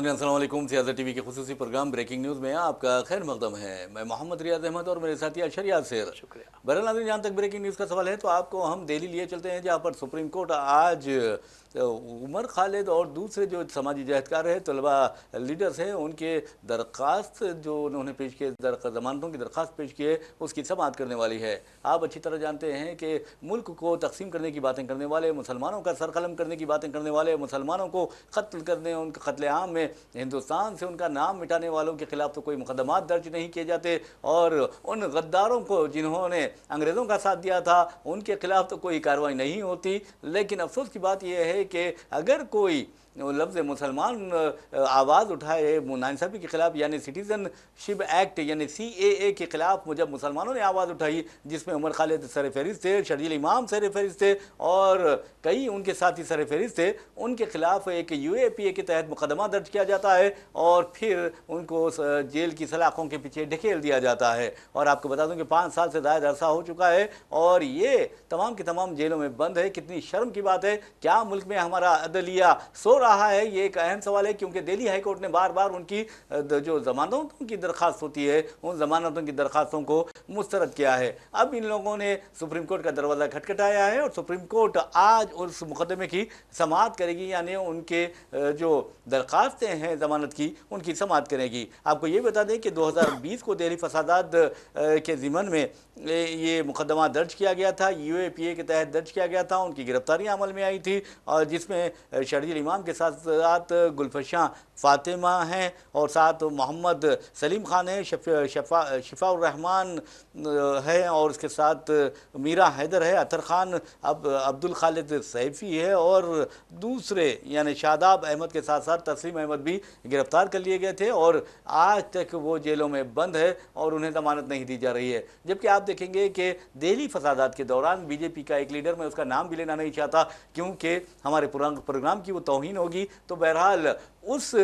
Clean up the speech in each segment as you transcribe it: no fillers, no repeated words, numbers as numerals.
नाज़रीन अस्सलाम वालेकुम। सियासत टीवी के खुसूसी प्रोग्राम ब्रेकिंग न्यूज़ में आपका खैर मकदम है। मैं मोहम्मद रियाज अहमद और मेरे साथी अशर यासिर। शुक्रिया। बहरहाल नाज़रीन, जहाँ तक ब्रेकिंग न्यूज़ का सवाल है तो आपको हम दिल्ली लिए चलते हैं, जहाँ पर सुप्रीम कोर्ट आज उमर खालिद और दूसरे जो समाजी जहदकार है, तलबा लीडर्स हैं, उनके दरख्वास्त जो उन्होंने पेश किए, जमानतों की दरख्वास्त पेश की है, उसकी समाअत करने वाली है। आप अच्छी तरह जानते हैं कि मुल्क को तकसीम करने की बातें करने वाले, मुसलमानों का सरकलम करने की बातें करने वाले, मुसलमानों को कत्ल करने, उनके कत्लेआम में हिंदुस्तान से उनका नाम मिटाने वालों के खिलाफ तो कोई मुकदमात दर्ज नहीं किए जाते, और उन गद्दारों को जिन्होंने अंग्रेज़ों का साथ दिया था उनके खिलाफ तो कोई कार्रवाई नहीं होती। लेकिन अफसोस की बात यह है कि अगर कोई लफ्ज़ मुसलमान आवाज़ उठाए नाइंसाफ़ी के ख़िलाफ़, यानी सिटीज़नशिप एक्ट यानी CAA के ख़िलाफ़ जब मुसलमानों ने आवाज़ उठाई, जिसमें उमर खालिद सर फहरिस्त थे, शर्जील इमाम सर फहरिस्त थे और कई उनके साथी सर फहरिस्त थे, उनके खिलाफ एक UAPA के तहत मुकदमा दर्ज किया जाता है और फिर उनको जेल की सलाखों के पीछे ढकेल दिया जाता है। और आपको बता दूं कि 5 साल से ज़्यादा अरसा हो चुका है और ये तमाम की तमाम जेलों में बंद है। कितनी शर्म की बात है। क्या मुल्क में हमारा अदलिया सो रहा है? ये एक अहम सवाल है, क्योंकि दिल्ली हाई कोर्ट ने बार बार उनकी जो जमानतों की दरख्वास्त होती है, उन जमानतों की दरख्वास्तों को मुस्तरद किया है। अब इन लोगों ने सुप्रीम कोर्ट का दरवाज़ा खटखटाया है और सुप्रीम कोर्ट आज उस मुकदमे की समाअत करेगी, यानी उनके जो दरख्वास्तें हैं ज़मानत की, उनकी समाअत करेगी। आपको ये बता दें कि 2020 को दिल्ली फसादात के ज़िमन में ये मुकदमा दर्ज किया गया था, UAPA के तहत दर्ज किया गया था। उनकी गिरफ्तारी अमल में आई थी और जिसमें शर्जील इमाम के साथ साथ गुलफशां फ़ातिमा हैं और साथ मोहम्मद सलीम खान है, शिफाउर रहमान है और उसके साथ मीरा हैदर है, अतर खान, अब्दुल खालिद सैफ़ी है और दूसरे यानी शादाब अहमद के साथ साथ तस्लीम अहमद भी गिरफ्तार कर लिए गए थे और आज तक वो जेलों में बंद है और उन्हें ज़मानत नहीं दी जा रही है। जबकि आप देखेंगे कि दिल्ली फसादात के दौरान BJP का एक लीडर, मैं उसका नाम भी लेना नहीं चाहता क्योंकि हमारे प्रोग्राम की वो तौहीन होगी, तो बहरहाल उस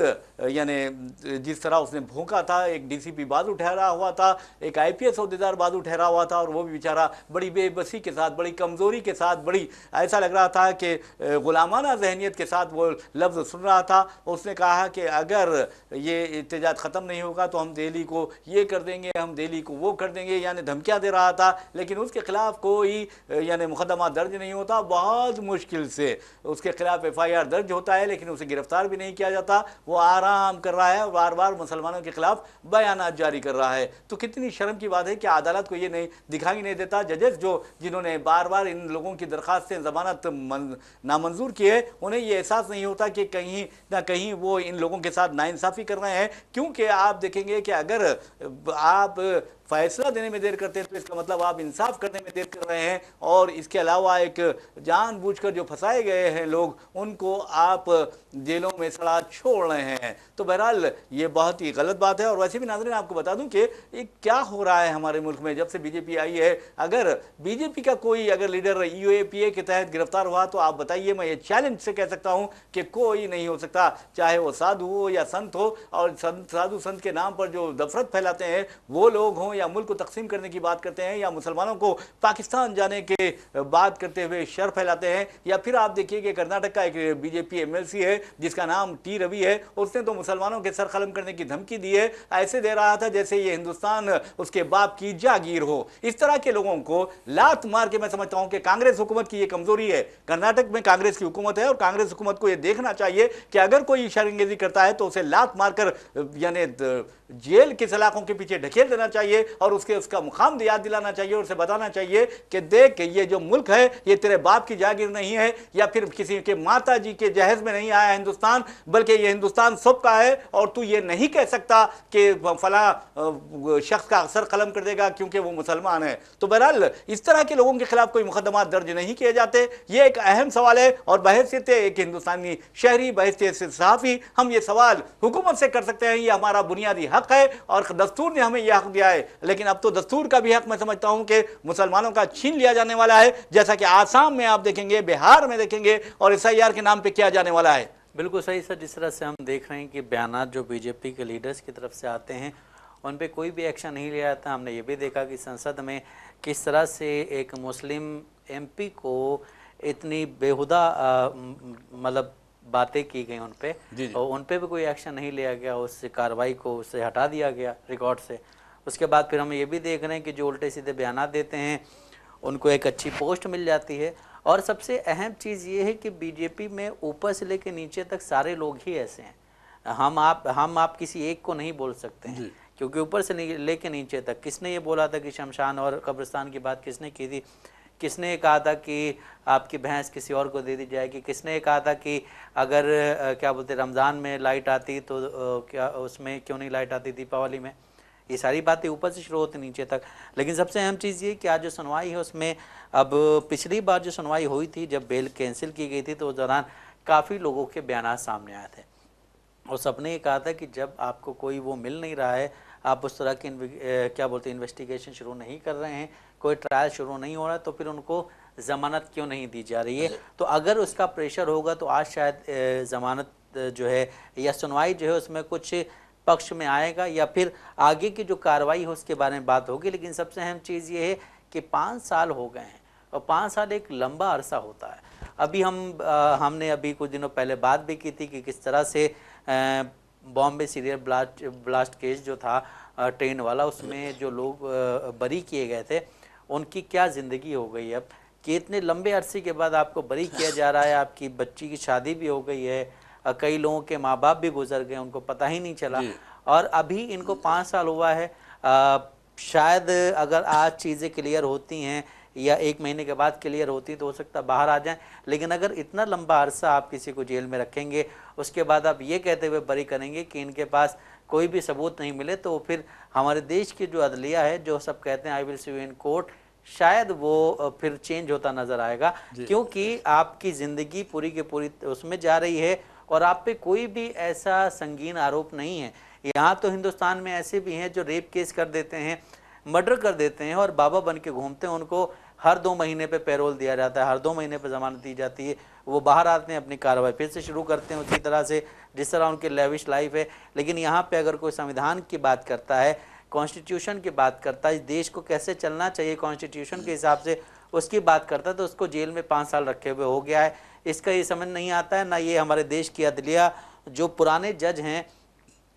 यानी जिस तरह उसने भोंका था, एक DCP बाजू ठहरा हुआ था, एक IPS अहदेदार बाजू ठहरा हुआ था और वो भी बेचारा बड़ी बेबसी के साथ, बड़ी कमज़ोरी के साथ, बड़ी ऐसा लग रहा था कि गुलामाना जहनीत के साथ वो लफ्ज़ सुन रहा था। उसने कहा कि अगर ये एहतजाज ख़त्म नहीं होगा तो हम दिल्ली को ये कर देंगे, हम दिल्ली को वो कर देंगे, यानी धमकियाँ दे रहा था। लेकिन उसके ख़िलाफ़ कोई यानी मुकदमा दर्ज नहीं होता, बहुत मुश्किल से उसके खिलाफ FIR दर्ज होता है लेकिन उसे गिरफ्तार भी नहीं किया जाता। वो आराम कर रहा है और बार बार मुसलमानों के खिलाफ बयानात जारी कर रहा है। तो कितनी शर्म की बात है कि अदालत को ये नहीं दिखाई नहीं देता। जजेस जिन्होंने बार बार इन लोगों की दरखास्तें ज़मानत नामंजूर की है, उन्हें ये एहसास नहीं होता कि कहीं ना कहीं वो इन लोगों के साथ नाइंसाफ़ी कर रहे हैं। क्योंकि आप देखेंगे कि अगर आप फैसला देने में देर करते हैं तो इसका मतलब आप इंसाफ करने में देर कर रहे हैं और इसके अलावा एक जानबूझकर जो फंसाए गए हैं लोग, उनको आप जेलों में सड़ा छोड़ रहे हैं। तो बहरहाल ये बहुत ही गलत बात है। और वैसे भी नाज़रीन, आपको बता दूं कि ये क्या हो रहा है हमारे मुल्क में जब से BJP आई है। अगर BJP का कोई अगर लीडर UAPA के तहत गिरफ्तार हुआ तो आप बताइए, मैं ये चैलेंज से कह सकता हूँ कि कोई नहीं हो सकता, चाहे वो साधु हो या संत हो। और साधु संत के नाम पर जो नफरत फैलाते हैं वो लोग हों, या मुल्क को तकसीम करने की बात करते हैं, या मुसलमानों को पाकिस्तान जाने के बात करते हुए शर फैलाते हैं, या फिर आप देखिए कि कर्नाटक का एक BJP MLC है जिसका नाम T रवि है, उसने तो मुसलमानों के सर कलम करने की धमकी दी है। ऐसे दे रहा था जैसे ये हिंदुस्तान उसके बाप की जागीर हो। इस तरह के लोगों को लात मार के मैं समझता हूं कि कांग्रेस हुकूमत की ये कमजोरी है। कर्नाटक में कांग्रेस की हुकूमत है और कांग्रेस हुकूमत को यह देखना चाहिए कि अगर कोई शर्मिंदगी करता है तो उसे लात मारकर यानी जेल की सलाखों के पीछे ढकेल देना चाहिए और उसका मुकाम याद दिलाना चाहिए और उसे बताना चाहिए कि देख, ये जो मुल्क है ये तेरे बाप की जागीर नहीं है या फिर किसी के माता जी के जहेज में नहीं आया हिंदुस्तान, बल्कि ये हिंदुस्तान सबका है। और तू ये नहीं कह सकता कि फला शख्स का सर कलम कर देगा क्योंकि वो मुसलमान है। तो बहरहाल इस तरह के लोगों के खिलाफ कोई मुकदमा दर्ज नहीं किए जाते। ये एक अहम सवाल है और बहैसियत एक हिंदुस्तानी शहरी, बहैसियत सहाफ़ी, हम ये सवाल हुकूमत से कर सकते हैं। ये हमारा बुनियादी हक है और दस्तूर ने हमें यह हक दिया है। लेकिन अब तो दस्तूर का भी हक मैं समझता हूं कि मुसलमानों का छीन लिया जाने वाला है, जैसा कि आसाम में आप देखेंगे, बिहार में देखेंगे और SIR के नाम पे किया जाने वाला है। बिल्कुल सही सर। जिस तरह से हम देख रहे हैं कि बयानात जो BJP के लीडर्स की तरफ से आते हैं उन पे कोई भी एक्शन नहीं लिया जाता। हमने ये भी देखा कि संसद में किस तरह से एक मुस्लिम MP को इतनी बेहुदा मतलब बातें की गई उन पे, जी जी। और उन पे भी कोई एक्शन नहीं लिया गया, उस कार्रवाई को उससे हटा दिया गया रिकॉर्ड से। उसके बाद फिर हम ये भी देख रहे हैं कि जो उल्टे सीधे बयान देते हैं उनको एक अच्छी पोस्ट मिल जाती है। और सबसे अहम चीज़ ये है कि बीजेपी में ऊपर से लेकर नीचे तक सारे लोग ही ऐसे हैं। हम आप किसी एक को नहीं बोल सकते हैं, क्योंकि ऊपर से लेके नीचे तक किसने ये बोला था कि शमशान और कब्रिस्तान की बात किसने की थी? किसने ये कहा था कि आपकी भैंस किसी और को दे दी जाएगी? किसने ये कहा था कि अगर क्या बोलते रमज़ान में लाइट आती तो क्या उसमें क्यों नहीं लाइट आती दीपावली में? ये सारी बातें ऊपर से शुरू होती नीचे तक। लेकिन सबसे अहम चीज़ ये कि आज जो सुनवाई है उसमें, अब पिछली बार जो सुनवाई हुई थी जब बेल कैंसिल की गई थी तो उस दौरान काफ़ी लोगों के बयान सामने आए थे, और सबने ये कहा था कि जब आपको कोई वो मिल नहीं रहा है, आप उस तरह की क्या बोलते हैं इन्वेस्टिगेशन शुरू नहीं कर रहे हैं, कोई ट्रायल शुरू नहीं हो रहा है, तो फिर उनको ज़मानत क्यों नहीं दी जा रही है? तो अगर उसका प्रेशर होगा तो आज शायद ज़मानत जो है या सुनवाई जो है उसमें कुछ पक्ष में आएगा, या फिर आगे की जो कार्रवाई है उसके बारे में बात होगी। लेकिन सबसे अहम चीज़ ये है कि 5 साल हो गए हैं, और 5 साल एक लंबा अरसा होता है। अभी हमने अभी कुछ दिनों पहले बात भी की थी कि किस तरह से बॉम्बे सीरियल ब्लास्ट केस जो था ट्रेन वाला, उसमें जो लोग बरी किए गए थे उनकी क्या ज़िंदगी हो गई अब, कि इतने लंबे अरसे के बाद आपको बरी किया जा रहा है, आपकी बच्ची की शादी भी हो गई है, कई लोगों के माँ बाप भी गुजर गए, उनको पता ही नहीं चला, और अभी इनको 5 साल हुआ है। शायद अगर आज चीज़ें क्लियर होती हैं या 1 महीने के बाद क्लियर होती तो हो सकता है बाहर आ जाएं, लेकिन अगर इतना लंबा अरसा आप किसी को जेल में रखेंगे, उसके बाद आप ये कहते हुए बरी करेंगे कि इनके पास कोई भी सबूत नहीं मिले, तो फिर हमारे देश की जो अदलिया है, जो सब कहते हैं I will see you in court, शायद वो फिर चेंज होता नज़र आएगा, क्योंकि आपकी ज़िंदगी पूरी की पूरी उसमें जा रही है और आप पे कोई भी ऐसा संगीन आरोप नहीं है। यहाँ तो हिंदुस्तान में ऐसे भी हैं जो रेप केस कर देते हैं, मर्डर कर देते हैं, और बाबा बन के घूमते हैं, उनको हर 2 महीने पे पैरोल दिया जाता है, हर 2 महीने पे ज़मानत दी जाती है, वो बाहर आते हैं, अपनी कार्रवाई फिर से शुरू करते हैं उसी तरह से जिस तरह उनकी लेविश लाइफ है। लेकिन यहाँ पे अगर कोई संविधान की बात करता है, कॉन्स्टिट्यूशन की बात करता है, इस देश को कैसे चलना चाहिए कॉन्स्टिट्यूशन के हिसाब से उसकी बात करता है, तो उसको जेल में 5 साल रखे हुए हो गया है। इसका ये समझ नहीं आता है, ना ये हमारे देश की अदलिया जो पुराने जज हैं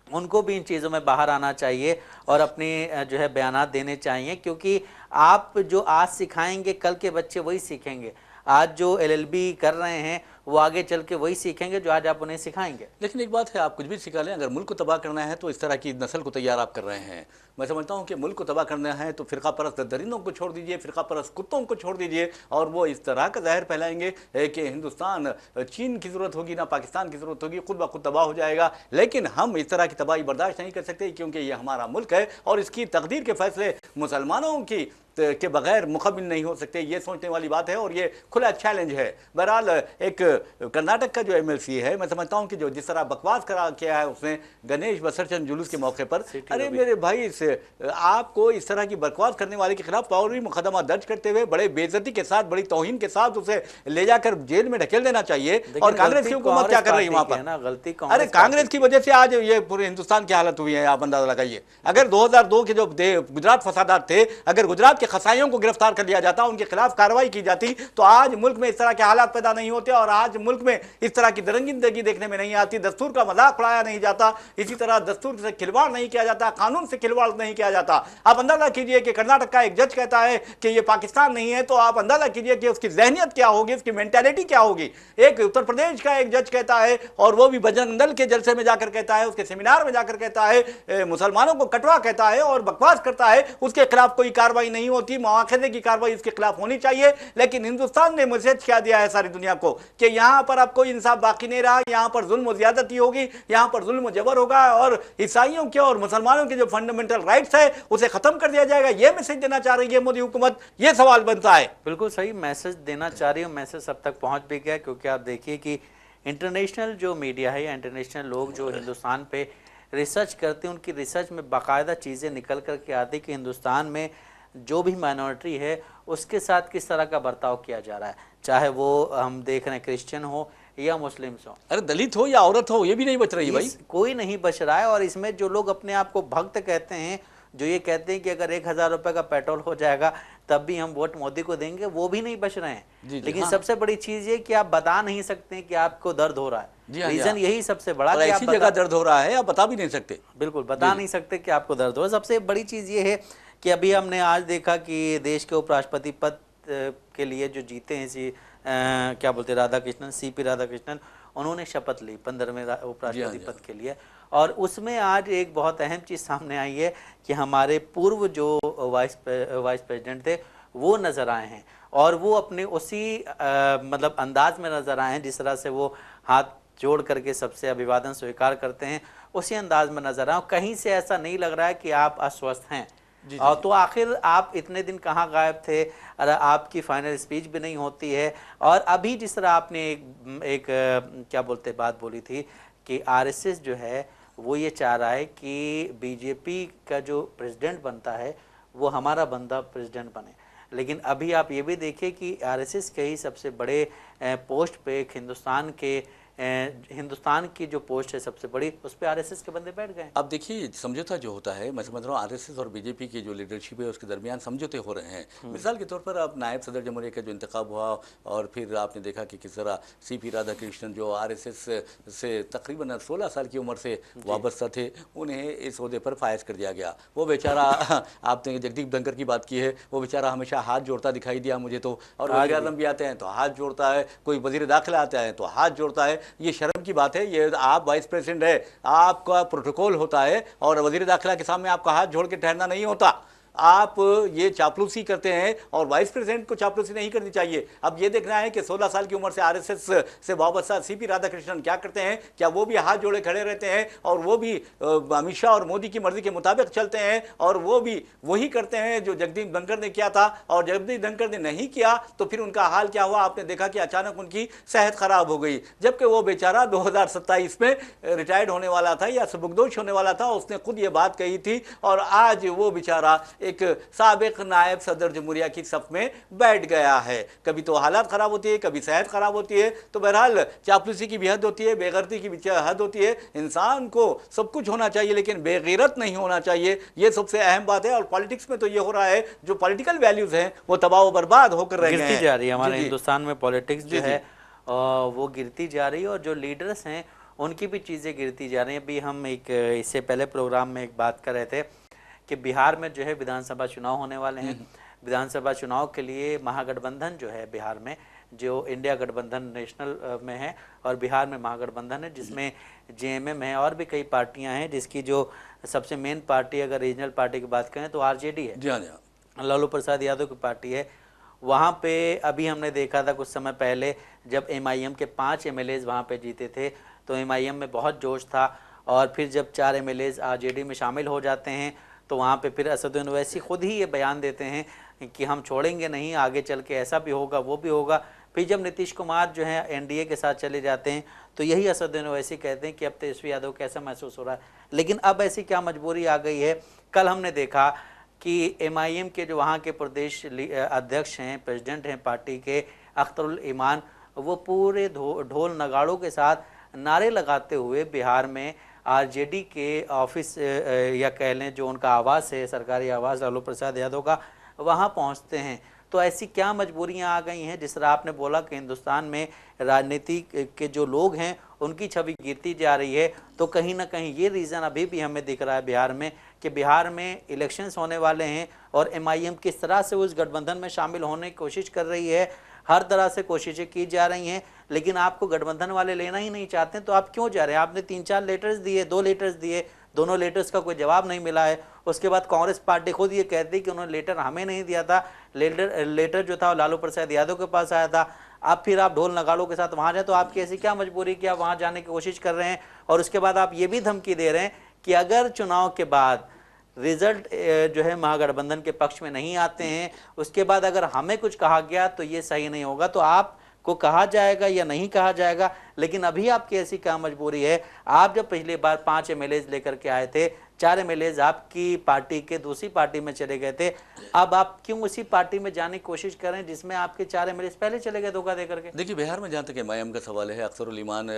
उनको भी इन चीज़ों में बाहर आना चाहिए और अपनी जो है बयानात देने चाहिए, क्योंकि आप जो आज सिखाएंगे कल के बच्चे वही सीखेंगे। आज जो एलएलबी कर रहे हैं वो आगे चल के वही सीखेंगे जो आज आप उन्हें सिखाएंगे। लेकिन एक बात है, आप कुछ भी सिखा लें, अगर मुल्क को तबाह करना है तो इस तरह की नस्ल को तैयार आप कर रहे हैं। मैं समझता हूं कि मुल्क को तबाह करना है तो फ़िरका परस्त दरिंदों को छोड़ दीजिए, फ़िरका परस्त कुत्तों को छोड़ दीजिए, और वो इस तरह का जहर फैलाएंगे कि हिंदुस्तान चीन की ज़रूरत होगी ना पाकिस्तान की ज़रूरत होगी, खुद ब खुद तबाह हो जाएगा। लेकिन हम इस तरह की तबाही बर्दाश्त नहीं कर सकते, क्योंकि ये हमारा मुल्क है और इसकी तकदीर के फैसले मुसलमानों की के बगैर मुकम्मल नहीं हो सकते। ये सोचने वाली बात है और ये खुला चैलेंज है। बहरहाल एक कर्नाटक का जो एमएलसी है, मैं समझता हूँ कि जो जिस तरह बकवास करा किया है उसने गणेश विसर्जन जुलूस के मौके पर, अरे मेरे भाई आपको इस तरह की बकवास करने वाले के खिलाफ फौरी मुकदमा दर्ज करते हुए बड़े बेइज्जती के साथ, बड़ी तौहीन के साथ उसे ले जाकर जेल में ढकेल देना चाहिए। और कांग्रेस की हुकूमत क्या कर रही है वहां पर? गलती अरे कांग्रेस की वजह से आज ये पूरे हिंदुस्तान की हालत हुई है, आप अंदाजा लगाइए। अगर 2002 के जो गुजरात फसादात थे, अगर गुजरात के खसाइयों को गिरफ्तार कर लिया जाता, उनके खिलाफ कार्रवाई की जाती, तो आज मुल्क में इस तरह के हालात पैदा नहीं होते और आज मुल्क में इस तरह की दरंगिंदगी देखने में नहीं आती। दस्तूर का मजाक उड़ाया नहीं जाता, इसी तरह दस्तूर से खिलवाड़ नहीं किया जाता, कानून से खिलवाड़ नहीं किया जाता। आप अंदाजा कीजिए कि कर्नाटक का एक जज कहता है कि यह पाकिस्तान नहीं है, तो आप अंदाजा कीजिए कि उसकी जहनियत क्या होगी, उसकी मेंटालिटी क्या होगी। एक उत्तर प्रदेश का एक जज कहता है, और वो भी बजरंग दल के जलसे में जाकर कहता है, उसके सेमिनार में जाकर कहता है, मुसलमानों को कटवा कहता है और बकवास करता है, उसके खिलाफ कोई कार्रवाई नहीं होती। मुआखजे की कार्रवाई इसके खिलाफ होनी चाहिए। लेकिन हिंदुस्तान ने मैसेज क्या दिया है सारी दुनिया को कि यहां पर अब कोई इंसाफ बाकी नहीं रहा, यहां पर जुल्म और ज्यादती होगी, यहां पर जुल्म और जबर होगा और ईसाइयों के और मुसलमानों के जो फंडामेंटल राइट्स है उसे खत्म कर दिया जाएगा। यह मैसेज देना चाह रही है मोदी हुकूमत, यह सवाल बनता है। बिल्कुल सही मैसेज देना चाह रही हूँ, मैसेज सब तक पहुंच भी गया, क्योंकि आप देखिए कि इंटरनेशनल जो मीडिया है या इंटरनेशनल लोग जो हिंदुस्तान पे रिसर्च करते हैं, उनकी रिसर्च में बाकायदा चीज़ें निकल कर के आती कि हिंदुस्तान में जो भी माइनॉरिटी है उसके साथ किस तरह का बर्ताव किया जा रहा है, चाहे वो हम देख रहे हैं क्रिश्चियन हो या मुस्लिम्स हो, अरे दलित हो या औरत हो, ये भी नहीं बच रही भाई, कोई नहीं बच रहा है। और इसमें जो लोग अपने आप को भक्त कहते हैं जो ये कहते हैं कि अगर 1,000 रुपये का पेट्रोल हो जाएगा तब भी हम वोट मोदी को देंगे, वो भी नहीं बच रहे हैं। लेकिन हाँ। सबसे बड़ी चीज ये कि आप बता नहीं सकते कि आपको दर्द हो रहा है। जी हाँ, रीजन यही सबसे बड़ा और कि आप ऐसी जगह दर्द हो रहा है आप बता भी नहीं सकते। बिल्कुल बता नहीं सकते कि आपको दर्द हो। सबसे बड़ी चीज ये है कि अभी हमने आज देखा कि देश के उपराष्ट्रपति पद के लिए जो जीते हैं क्या बोलते हैं राधा कृष्णन, सीपी राधाकृष्णन, उन्होंने शपथ ली 15वें उपराष्ट्रपति पद के लिए। और उसमें आज एक बहुत अहम चीज़ सामने आई है कि हमारे पूर्व जो वाइस प्रेसिडेंट थे वो नज़र आए हैं, और वो अपने उसी मतलब अंदाज में नज़र आए हैं जिस तरह से वो हाथ जोड़ करके सबसे अभिवादन स्वीकार करते हैं, उसी अंदाज में नज़र आए। कहीं से ऐसा नहीं लग रहा है कि आप अस्वस्थ हैं। और तो आखिर आप इतने दिन कहाँ गायब थे, अरे आपकी फाइनल स्पीच भी नहीं होती है। और अभी जिस तरह आपने एक क्या बोलते बात बोली थी कि आरएसएस जो है वो ये चाह रहा है कि बीजेपी का जो प्रेसिडेंट बनता है वो हमारा बंदा प्रेसिडेंट बने। लेकिन अभी आप ये भी देखिए कि आरएसएस के ही सबसे बड़े पोस्ट पे हिंदुस्तान की जो पोस्ट है सबसे बड़ी, उस पर आरएसएस के बंदे बैठ गए। अब देखिए समझौता जो होता है, मैं समझ रहा हूँ आरएसएस और बीजेपी की जो लीडरशिप है उसके दरमियान समझौते हो रहे हैं। मिसाल के तौर पर अब नायब सदर जमहूरिया का जो इंतखाब हुआ और फिर आपने देखा कि किस तरह सीपी राधाकृष्णन जो आरएसएस से तकरीबन 16 साल की उम्र से वाबस्ता थे, उन्हें इस ओहदे पर फायज कर दिया गया। वो बेचारा आपने जगदीप धनखड़ की बात की है, वो बेचारा हमेशा हाथ जोड़ता दिखाई दिया मुझे तो, और वज़ीर आज़म भी आते हैं तो हाथ जोड़ता है, कोई वज़ीर दाखिला आता है तो हाथ जोड़ता है। ये शर्म की बात है। ये आप वाइस प्रेसिडेंट है, आपका प्रोटोकॉल होता है और वज़ीर दाखिला के सामने आपका हाथ जोड़ के ठहरना नहीं होता। आप ये चापलूसी करते हैं और वाइस प्रेसिडेंट को चापलूसी नहीं करनी चाहिए। अब ये देखना है कि 16 साल की उम्र से आरएसएस से वाबस्ता सीपी राधाकृष्णन क्या करते हैं, क्या वो भी हाथ जोड़े खड़े रहते हैं और वो भी अमित शाह और मोदी की मर्जी के मुताबिक चलते हैं और वो भी वही करते हैं जो जगदीप धनखड़ ने किया था, और जगदीप धनखड़ ने नहीं किया तो फिर उनका हाल क्या हुआ आपने देखा कि अचानक उनकी सेहत खराब हो गई, जबकि वो बेचारा 2027 में रिटायर्ड होने वाला था या सबकदोश होने वाला था। उसने खुद ये बात कही थी और आज वो बेचारा एक साबिक नायब सदर जमहूरिया की सफ में बैठ गया है। कभी तो हालात खराब होती है, कभी सेहत खराब होती है, तो बहरहाल चापलूसी की भी हद होती है, बेगैरती की भी हद होती है। इंसान को सब कुछ होना चाहिए लेकिन बेगैरत नहीं होना चाहिए, ये सबसे अहम बात है। और पॉलिटिक्स में तो ये हो रहा है, जो पॉलिटिकल वैल्यूज हैं वो तबाह व बर्बाद होकर रह गए हैं। गिरती जा रही है हमारे हिंदुस्तान में पॉलिटिक्स जो है वो गिरती जा रही है, और जो लीडर्स हैं उनकी भी चीज़ें गिरती जा रही हैं। अभी हम एक इससे पहले प्रोग्राम में एक बात कर रहे थे कि बिहार में जो है विधानसभा चुनाव होने वाले हैं। विधानसभा चुनाव के लिए महागठबंधन जो है बिहार में, जो इंडिया गठबंधन नेशनल में है और बिहार में महागठबंधन है, जिसमें जेएमएम है और भी कई पार्टियां हैं, जिसकी जो सबसे मेन पार्टी अगर रीजनल पार्टी की बात करें तो आरजेडी है, लालू प्रसाद यादव की पार्टी है। वहाँ पे अभी हमने देखा था कुछ समय पहले जब एमआईएम के 5 एमएलएज वहाँ पे जीते थे तो एमआईएम में बहुत जोश था, और फिर जब 4 एमएलएज आरजेडी में शामिल हो जाते हैं तो वहाँ पे फिर असदुद्दीन ओवैसी खुद ही ये बयान देते हैं कि हम छोड़ेंगे नहीं, आगे चल के ऐसा भी होगा वो भी होगा। फिर जब नीतीश कुमार जो है एनडीए के साथ चले जाते हैं तो यही असदुद्दीन ओवैसी कहते हैं कि अब तेजस्वी यादव कैसा महसूस हो रहा है। लेकिन अब ऐसी क्या मजबूरी आ गई है, कल हमने देखा कि एमआईएम के जो वहाँ के प्रदेश अध्यक्ष हैं, प्रेसिडेंट हैं पार्टी के, अख्तरुल ईमान, वो पूरे ढोल नगाड़ों के साथ नारे लगाते हुए बिहार में आरजेडी के ऑफिस या कह लें जो उनका आवास है, सरकारी आवास लालू प्रसाद यादव का, वहाँ पहुँचते हैं। तो ऐसी क्या मजबूरियां आ गई हैं, जिस तरह आपने बोला कि हिंदुस्तान में राजनीति के जो लोग हैं उनकी छवि गिरती जा रही है, तो कहीं ना कहीं ये रीज़न अभी भी हमें दिख रहा है बिहार में कि बिहार में इलेक्शंस होने वाले हैं और एमआईएम किस तरह से उस गठबंधन में शामिल होने की कोशिश कर रही है। हर तरह से कोशिशें की जा रही हैं, लेकिन आपको गठबंधन वाले लेना ही नहीं चाहते, तो आप क्यों जा रहे हैं? आपने 3-4 लेटर्स दिए, 2 लेटर्स दिए, दोनों लेटर्स का कोई जवाब नहीं मिला है। उसके बाद कांग्रेस पार्टी खुद ये कहती कि उन्होंने लेटर हमें नहीं दिया था, लेटर जो था वो लालू प्रसाद यादव के पास आया था। अब फिर आप ढोल नगाड़ों के साथ वहाँ जाए, तो आपकी ऐसी क्या मजबूरी कि आप वहाँ जाने की कोशिश कर रहे हैं? और उसके बाद आप ये भी धमकी दे रहे हैं कि अगर चुनाव के बाद रिजल्ट जो है महागठबंधन के पक्ष में नहीं आते हैं, उसके बाद अगर हमें कुछ कहा गया तो ये सही नहीं होगा, तो आपको कहा जाएगा या नहीं कहा जाएगा। लेकिन अभी आपकी ऐसी क्या मजबूरी है? आप जब पिछली बार 5 एमएलए लेकर के आए थे 4 एमएलएज आपकी पार्टी के दूसरी पार्टी में चले गए थे, अब आप क्यों उसी पार्टी में जाने की कोशिश कर रहे हैं जिसमें आपके 4 एमएलएज पहले चले गए धोखा दे करके? देखिए, बिहार में जहाँ तक एमआईएम का सवाल है, अख्तरुल ईमान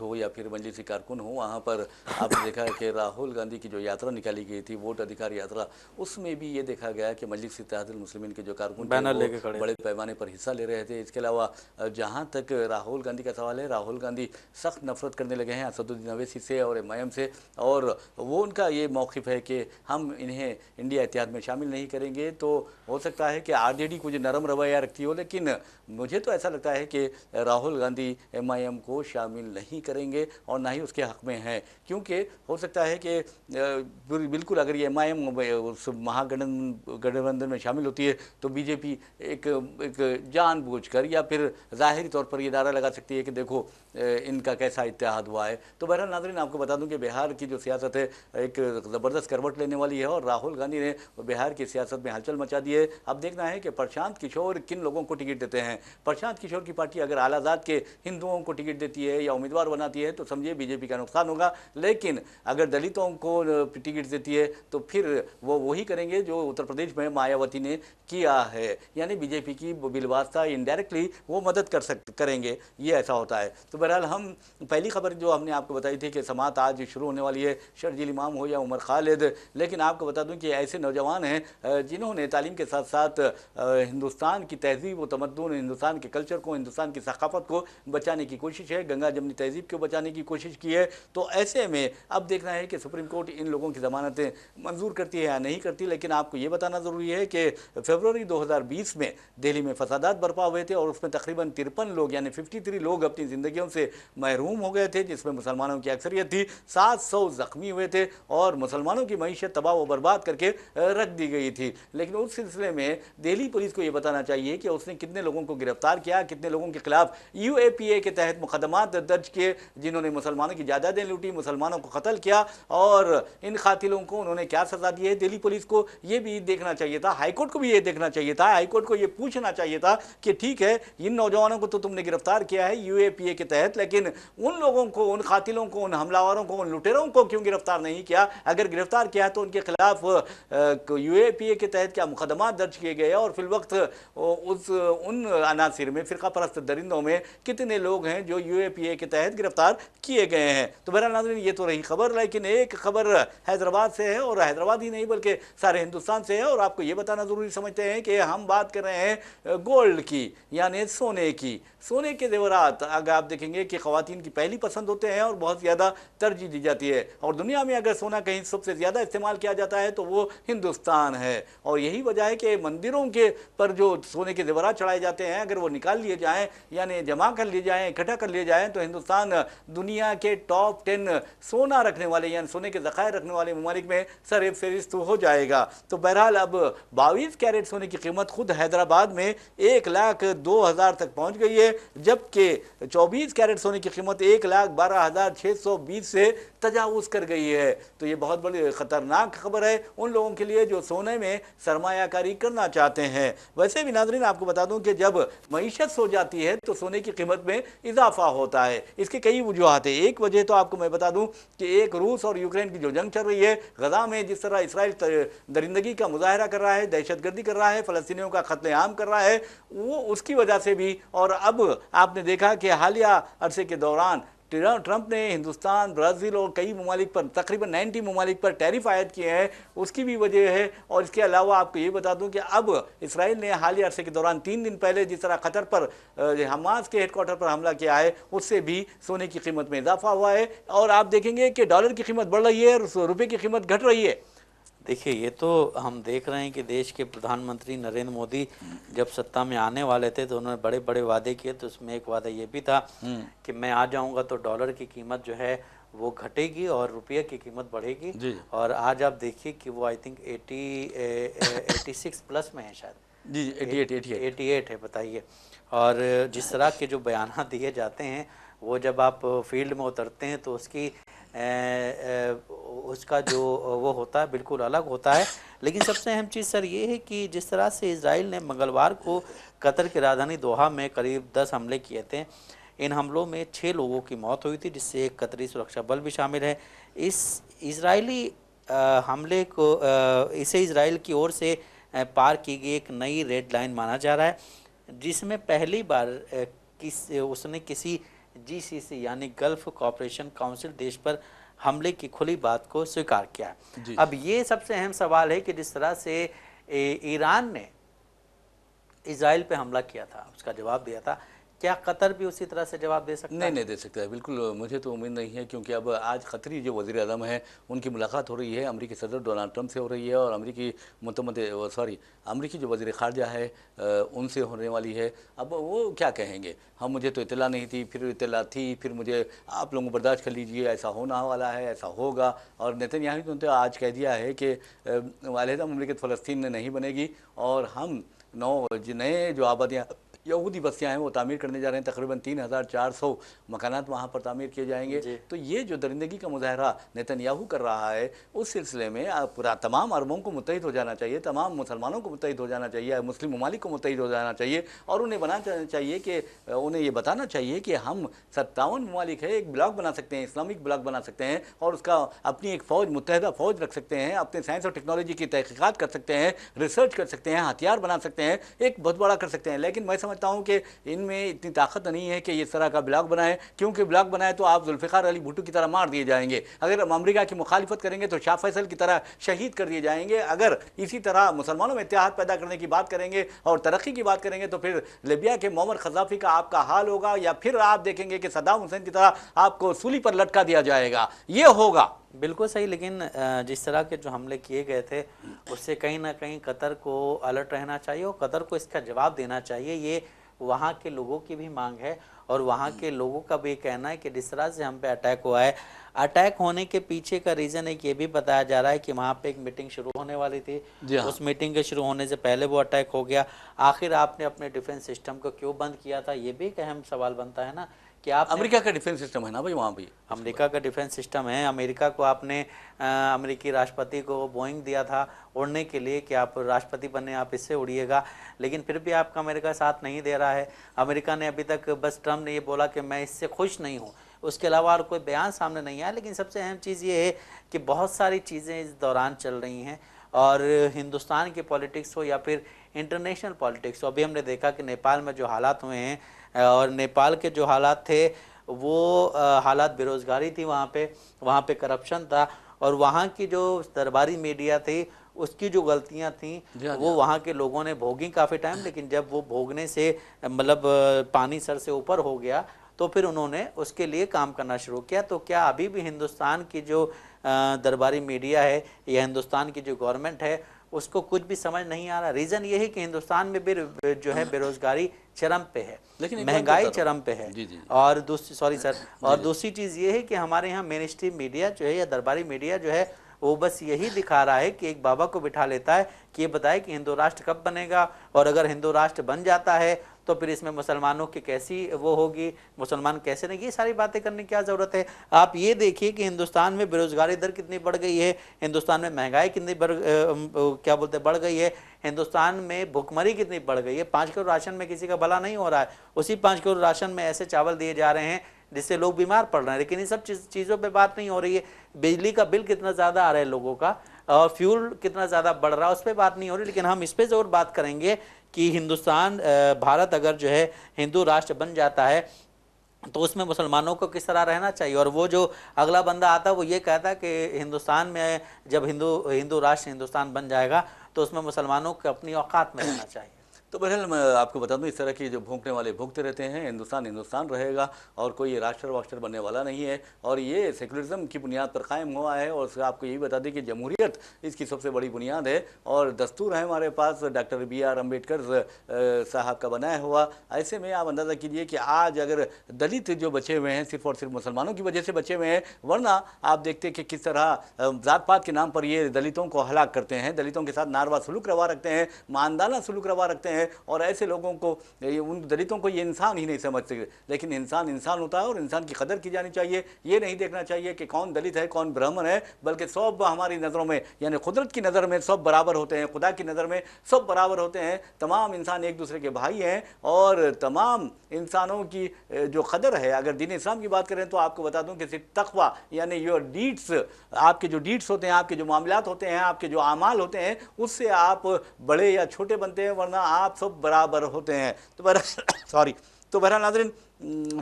हो या फिर मजलिसी कारकुन हो, वहाँ पर आपने देखा है कि राहुल गांधी की जो यात्रा निकाली गई थी, वोट अधिकार यात्रा, उसमें भी ये देखा गया कि मजलिस इत्तेहादुल मुस्लिमीन के जो कारकुन थे बैनर वो लेके खड़े बड़े पैमाने पर हिस्सा ले रहे थे। इसके अलावा जहाँ तक राहुल गांधी का सवाल है, राहुल गांधी सख्त नफरत करने लगे हैं असदुद्दीन अवैसी से और एमआईएम से, और वो उनका ये मौक़िफ़ है कि हम इन्हें इंडिया इत्तेहाद में शामिल नहीं करेंगे। तो हो सकता है कि आरजेडी कुछ नरम रवैया रखती हो, लेकिन मुझे तो ऐसा लगता है कि राहुल गांधी एमआईएम को शामिल नहीं करेंगे और ना ही उसके हक़ में हैं, क्योंकि हो सकता है कि बिल्कुल अगर ये एमआईएम उस महागठबंधन में शामिल होती है तो बीजेपी एक जानबूझकर या फिर ज़ाहिरी तौर पर ये नारा लगा सकती है कि देखो इनका कैसा इत्तेहाद हुआ है। तो बहरहाल नाज़रीन, आपको बता दूं कि बिहार की जो सियासत है एक ज़बरदस्त करवट लेने वाली है और राहुल गांधी ने बिहार की सियासत में हलचल मचा दी है। अब देखना है कि प्रशांत किशोर किन लोगों को टिकट देते हैं। प्रशांत किशोर की पार्टी अगर आलाजाद के हिंदुओं को टिकट देती है या उम्मीदवार बनाती है तो समझिए बीजेपी का नुकसान होगा, लेकिन अगर दलितों को टिकट देती है तो फिर वो वही करेंगे जो उत्तर प्रदेश में मायावती ने किया है, यानी बीजेपी की बिलवास्ता इनडायरेक्टली वो मदद करेंगे, ये ऐसा होता है। तो बहरहाल हम पहली खबर जो हमने आपको बताई थी कि समात आज शुरू होने वाली है, शर्जील इमाम हो या उमर खालिद, लेकिन आपको बता दूं कि ऐसे नौजवान हैं जिन्होंने तालीम के साथ साथ हिंदुस्तान की तहजीब व तमद्दुन, हिंदुस्तान के कल्चर को, हिंदुस्तान की सकाफत को बचाने की कोशिश है, गंगा जमनी तहजीब को बचाने की कोशिश की है। तो ऐसे में अब देखना है कि सुप्रीम कोर्ट इन लोगों की ज़मानतें मंजूर करती है या नहीं करती। लेकिन आपको ये बताना ज़रूरी है कि फरवरी 2020 में दिल्ली में फसादात बर्पा हुए थे और उसमें तकरीबन 53 लोग यानी 53 लोग अपनी ज़िंदगियों से महरूम हो गए थे, जिसमें मुसलमानों की अक्सरियत थी। 700 ज़ख्मी हुए थे और मुसलमानों की मईशत तबाह व बर्बाद करके रख दी गई थी। लेकिन उस सिलसिले में दिल्ली पुलिस को ये बताना चाहिए कि उसने कितने लोगों को गिरफ्तार किया, कितने लोगों के खिलाफ UAPA के तहत मुकदमात दर्ज किए जिन्होंने मुसलमानों की जायदादें लूटी, मुसलमानों को कत्ल किया, और इन कातिलों को उन्होंने क्या सजा दी है। दिल्ली पुलिस को ये भी देखना चाहिए था, हाईकोर्ट को भी ये देखना चाहिए था, हाईकोर्ट को ये पूछना चाहिए था कि ठीक है इन नौजवानों को तो तुमने गिरफ्तार किया है UAPA के तहत, लेकिन उन लोगों को, उन कातिलों को, उन हमलावरों को, उन लुटेरों को क्यों गिरफ्तार नहीं किया। अगर गिरफ्तार किया है तो उनके खिलाफ UAPA के तहत क्या मुकदमात दर्ज किए गए और फिल वक्त उन अनासिर में, फ़िरका परस्त दरिंदों में कितने लोग हैं जो UAPA के तहत गिरफ्तार किए गए हैं। तो बहरहाल नाज़रीन, ये तो रही खबर, लेकिन एक खबर हैदराबाद से है और हैदराबाद ही नहीं बल्कि सारे हिंदुस्तान से है। और आपको ये बताना ज़रूरी समझते हैं कि हम बात कर रहे हैं गोल्ड की, यानी सोने की। सोने के जेवरात अगर आप देखेंगे कि ख़वातीन की पहली पसंद होते हैं और बहुत ज़्यादा तरजीह दी जाती है, और दुनिया में अगर सोना कहीं सबसे ज़्यादा इस्तेमाल किया जाता है तो वो हिंदुस्तान है। और यही वजह है कि मंदिरों के पर जो सोने के जेवरात चढ़ाए जाते हैं, अगर वो निकाल लिए जाएँ यानी जमा कर लिए जाएँ, इकट्ठा कर लिए जाएँ, तो हिंदुस्तान दुनिया के टॉप 10 सोना रखने वाले यानी सोने के ज़खायर रखने वाले ममालिक में सर फहरिस्त हो जाएगा। तो बहरहाल अब 22 कैरेट सोने की कीमत खुद हैदराबाद में 1,02,000 तक पहुँच गई है, जबकि 24 कैरेट सोने की कीमत 1,12,620 से तजावुज़ कर गई है। तो ये बहुत बड़ी ख़तरनाक खबर है उन लोगों के लिए जो सोने में सरमायाकारी करना चाहते हैं। वैसे भी नाज़रीन, आपको बता दूं कि जब मईशत हो जाती है तो सोने की कीमत में इजाफा होता है। इसके कई वजूहात हैं। एक वजह तो आपको मैं बता दूं कि एक रूस और यूक्रेन की जो जंग चल रही है, गजा में जिस तरह इसराइल दरिंदगी का मुजाहरा कर रहा है, दहशतगर्दी कर रहा है, फ़लस्तीनियों का कत्लेआम कर रहा है, वो उसकी वजह से भी। और अब आपने देखा कि हालिया अरसे के दौरान ट्रंप ने हिंदुस्तान, ब्राज़ील और कई ममालिक पर, तकरीबन 90 ममालिक पर टैरिफ आयद किए हैं, उसकी भी वजह है। और इसके अलावा आपको ये बता दूं कि अब इसराइल ने हालिया अरसे के दौरान 3 दिन पहले जिस तरह कतर पर हमास के हेडक्वार्टर पर हमला किया है, उससे भी सोने की कीमत में इजाफा हुआ है। और आप देखेंगे कि डॉलर की कीमत बढ़ रही है और रुपये की कीमत घट रही है। देखिए, ये तो हम देख रहे हैं कि देश के प्रधानमंत्री नरेंद्र मोदी जब सत्ता में आने वाले थे तो उन्होंने बड़े बड़े वादे किए। तो उसमें एक वादा ये भी था कि मैं आ जाऊंगा तो डॉलर की कीमत जो है वो घटेगी और रुपये की कीमत बढ़ेगी। और आज आप देखिए कि वो आई थिंक 86 प्लस में है, शायद जी 88 है, बताइए। और जिस तरह के जो बयान दिए जाते हैं वो जब आप फील्ड में उतरते हैं तो उसका जो वो होता है बिल्कुल अलग होता है। लेकिन सबसे अहम चीज़ सर ये है कि जिस तरह से इजराइल ने मंगलवार को कतर की राजधानी दोहा में करीब 10 हमले किए थे, इन हमलों में 6 लोगों की मौत हुई थी, जिससे एक कतरी सुरक्षा बल भी शामिल है। इस इजरायली हमले को इसे इजराइल की ओर से पार की गई एक नई रेड लाइन माना जा रहा है, जिसमें पहली बार उसने किसी जीसीसी यानी गल्फ कॉपरेशन काउंसिल देश पर हमले की खुली बात को स्वीकार किया। अब ये सबसे अहम सवाल है कि जिस तरह से ईरान ने इजराइल पे हमला किया था, उसका जवाब दिया था, क्या कतर भी उसी तरह से जवाब दे सकता है? नहीं दे सकता है, बिल्कुल मुझे तो उम्मीद नहीं है, क्योंकि अब आज कतरी जो वज़ीर आज़म है उनकी मुलाकात हो रही है अमेरिकी सदर डोनाल्ड ट्रंप से हो रही है, और अमेरिकी जो वज़ीर ख़ारजा है उनसे होने वाली है। अब वो क्या कहेंगे, हम मुझे तो इत्तला नहीं थी, फिर इत्तला थी, फिर मुझे आप लोग बर्दाश्त कर लीजिए, ऐसा होना वाला है, ऐसा होगा। और नेतन्याहू ने आज कह दिया है कि अलहदा मुमलिकत फ़लस्तीन में नहीं बनेगी, और हम 9 नए जो आबादियाँ यहूदी बस्तियाँ हैं वो तामीर करने जा रहे हैं। तकरीबन 3400 मकानात वहाँ पर तामीर किए जाएंगे। तो ये जो दरिंदगी का मुजाहरा नेतन्याहू कर रहा है, उस सिलसिले में पूरा तमाम अरबों को मुत्तहिद हो जाना चाहिए, तमाम मुसलमानों को मुत्तहिद हो जाना चाहिए, मुस्लिम ममालिक को मुत्तहिद हो जाना चाहिए, और उन्हें बनाना चाहिए कि उन्हें ये बताना चाहिए कि हम 57 ममालिक है, एक ब्लॉक बना सकते हैं, इस्लामिक ब्लॉक बना सकते हैं, और उसका अपनी एक फ़ौज, मुत्तहिदा फ़ौज रख सकते हैं, अपने साइंस और टेक्नोलॉजी की तहकीकात कर सकते हैं, रिसर्च कर सकते हैं, हथियार बना सकते हैं, एक बहुत बड़ा कर सकते हैं। लेकिन मैं समझता हूँ कि इनमें इतनी ताकत नहीं है कि इस तरह का ब्लॉक बनाए, क्योंकि ब्लॉक बनाए तो आप जुल्फ़िकार अली भुट्टो की तरह मार दिए जाएंगे, अगर हम अमेरिका की मुखालिफत करेंगे तो शाह फैसल की तरह शहीद कर दिए जाएंगे, अगर इसी तरह मुसलमानों में इत्तेहाद पैदा करने की बात करेंगे और तरक्की की बात करेंगे तो फिर लिबिया के मोअम्मर क़ज़ाफ़ी का आपका हाल होगा, या फिर आप देखेंगे कि सद्दाम हुसैन की तरह आपको सूली पर लटका दिया जाएगा। ये होगा। बिल्कुल सही, लेकिन जिस तरह के जो हमले किए गए थे उससे कहीं ना कहीं कतर को अलर्ट रहना चाहिए और कतर को इसका जवाब देना चाहिए। ये वहाँ के लोगों की भी मांग है, और वहाँ के लोगों का भी कहना है कि जिस तरह से हम पे अटैक हुआ है, अटैक होने के पीछे का रीज़न एक ये भी बताया जा रहा है कि वहाँ पे एक मीटिंग शुरू होने वाली थी, उस मीटिंग के शुरू होने से पहले वो अटैक हो गया। आखिर आपने अपने डिफेंस सिस्टम को क्यों बंद किया था, ये भी एक अहम सवाल बनता है ना कि आप अमेरिका का डिफेंस सिस्टम है ना भाई, वहाँ भी अमेरिका का डिफेंस सिस्टम है। अमेरिका को आपने अमेरिकी राष्ट्रपति को बोइंग दिया था उड़ने के लिए कि आप राष्ट्रपति बने, आप इससे उड़िएगा, लेकिन फिर भी आपका अमेरिका साथ नहीं दे रहा है। अमेरिका ने अभी तक बस ट्रम्प ने ये बोला कि मैं इससे खुश नहीं हूँ, उसके अलावा और कोई बयान सामने नहीं आया। लेकिन सबसे अहम चीज़ ये है कि बहुत सारी चीज़ें इस दौरान चल रही हैं, और हिंदुस्तान की पॉलिटिक्स हो या फिर इंटरनेशनल पॉलिटिक्स हो। अभी हमने देखा कि नेपाल में जो हालात हुए हैं, और नेपाल के जो हालात थे वो हालात बेरोज़गारी थी, वहाँ पे करप्शन था, और वहाँ की जो दरबारी मीडिया थी उसकी जो गलतियाँ थी वो वहाँ के लोगों ने भोगी काफ़ी टाइम, लेकिन जब वो भोगने से मतलब पानी सर से ऊपर हो गया तो फिर उन्होंने उसके लिए काम करना शुरू किया। तो क्या अभी भी हिंदुस्तान की जो दरबारी मीडिया है या हिंदुस्तान की जो गवर्नमेंट है उसको कुछ भी समझ नहीं आ रहा? रीज़न ये है कि हिंदुस्तान में भी जो है बेरोजगारी चरम पे है, लेकिन महंगाई चरम पे है। और दूसरी चीज़ ये है कि हमारे यहाँ मेन स्ट्रीम मीडिया जो है या दरबारी मीडिया जो है वो बस यही दिखा रहा है कि एक बाबा को बिठा लेता है कि ये बताए कि हिंदू राष्ट्र कब बनेगा, और अगर हिंदू राष्ट्र बन जाता है तो फिर इसमें मुसलमानों की कैसी वो होगी, मुसलमान कैसे नहीं, ये सारी बातें करने की क्या ज़रूरत है। आप ये देखिए कि हिंदुस्तान में बेरोज़गारी दर कितनी बढ़ गई है, हिंदुस्तान में महंगाई कितनी बढ़ गई है, हिंदुस्तान में भुखमरी कितनी बढ़ गई है। 5 किलो राशन में किसी का भला नहीं हो रहा है, उसी 5 किलो राशन में ऐसे चावल दिए जा रहे हैं जिससे लोग बीमार पड़ रहे हैं। लेकिन इन सब चीज़ों पे बात नहीं हो रही है। बिजली का बिल कितना ज़्यादा आ रहा है लोगों का, और फ्यूल कितना ज़्यादा बढ़ रहा है, उस पर बात नहीं हो रही। लेकिन हम इस पर ज़रूर बात करेंगे कि भारत अगर जो है हिंदू राष्ट्र बन जाता है तो उसमें मुसलमानों को किस तरह रहना चाहिए। और वो जो अगला बंदा आता है वो ये कहता है कि हिंदुस्तान में जब हिंदू राष्ट्र हिंदुस्तान बन जाएगा तो उसमें मुसलमानों को अपनी औकात में रहना चाहिए। तो बहरहाल मैं आपको बता दूं, इस तरह की जो भूखने वाले भूखते रहते हैं, हिंदुस्तान रहेगा और कोई राष्ट्र वाष्ट्र बनने वाला नहीं है। और ये सेकुलरिज्म की बुनियाद पर कायम हुआ है। और आपको यही बता दें कि जमहूरियत इसकी सबसे बड़ी बुनियाद है, और दस्तूर है हमारे पास डॉक्टर BR अम्बेडकर साहब का बनाया हुआ। ऐसे में आप अंदाज़ा कीजिए कि आज अगर दलित जो बचे हुए हैं सिर्फ और सिर्फ मुसलमानों की वजह से बचे हुए हैं, वरना आप देखते कि किस तरह ज़ात पात के नाम पर ये दलितों को हलाक करते हैं, दलितों के साथ नारवा सलूक रवा रखते हैं, मानदाना सलूक रवा रखते हैं, हैं और ऐसे लोगों को, उन दलितों को ये इंसान ही नहीं समझ सकते। लेकिन इंसान इंसान होता है और इंसान की कदर की जानी चाहिए। ये नहीं देखना चाहिए कि कौन दलित है कौन ब्राह्मण है, बल्कि सब हमारी नज़रों में यानी कुदरत की नज़र में सब बराबर होते हैं, खुदा की नज़र में सब बराबर होते हैं। तमाम इंसान एक दूसरे के भाई हैं और तमाम इंसानों की जो कदर है, अगर दीन इस्लाम की बात करें तो आपको बता दूं कि सिर्फ तकवा यानी योर डीड्स, आपके जो डीड्स होते हैं, आपके जो मामलात होते हैं, आपके जो आमाल होते हैं, उससे आप बड़े या छोटे बनते हैं, वरना आप सब बराबर होते हैं। तो सॉरी तो बहरहाल नाज़रीन,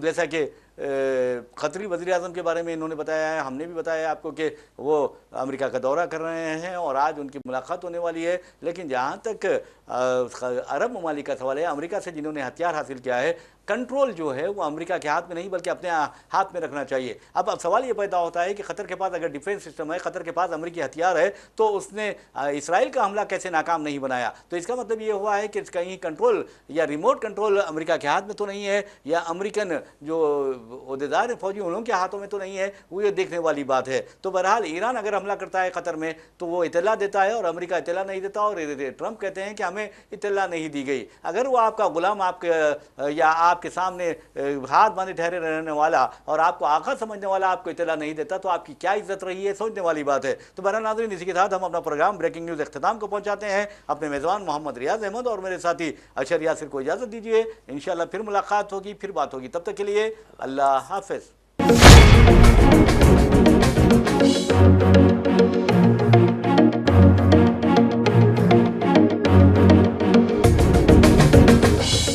जैसा कि खतरी वज़ीर आज़म के बारे में इन्होंने बताया है, हमने भी बताया आपको कि वो अमेरिका का दौरा कर रहे हैं और आज उनकी मुलाकात होने वाली है। लेकिन जहाँ तक अरब ममालिक का सवाल है, अमेरिका से जिन्होंने हथियार हासिल किया है, कंट्रोल जो है वो अमेरिका के हाथ में नहीं बल्कि अपने हाथ में रखना चाहिए। अब सवाल ये पैदा होता है कि क़तर के पास अगर डिफेंस सिस्टम है, क़तर के पास अमेरिकी हथियार है, तो उसने इसराइल का हमला कैसे नाकाम नहीं बनाया? तो इसका मतलब ये हुआ है कि कहीं कंट्रोल या रिमोट कंट्रोल अमेरिका के हाथ में तो नहीं है, या अमेरिकन जो ओहदेदार फौजी उन लोगों के हाथों में तो नहीं है। वो ये देखने वाली बात है। तो बहरहाल ईरान अगर हमला करता है क़तर में तो वो इतला देता है और अमेरिका इतला नहीं देता, और ट्रंप कहते हैं कि हमें इतला नहीं दी गई। अगर वो आपका गुलाम आपके या आपके सामने हाथ बांधे ठहरे रहने वाला और आपको आका समझने वाला आपको इतला नहीं देता, तो आपकी क्या इज्जत रही है, सोचने वाली बात है। तो बहरहाल नाज़रीन, इसी के साथ हम अपना प्रोग्राम ब्रेकिंग न्यूज़ इख्तिताम को पहुंचाते हैं। अपने मेज़बान मोहम्मद रियाज अहमद और मेरे साथी अशर यासिर को इजाज़त दीजिए। इंशाअल्लाह फिर मुलाकात होगी, फिर बात होगी। तब तक के लिए अल्लाह हाफ़िज़।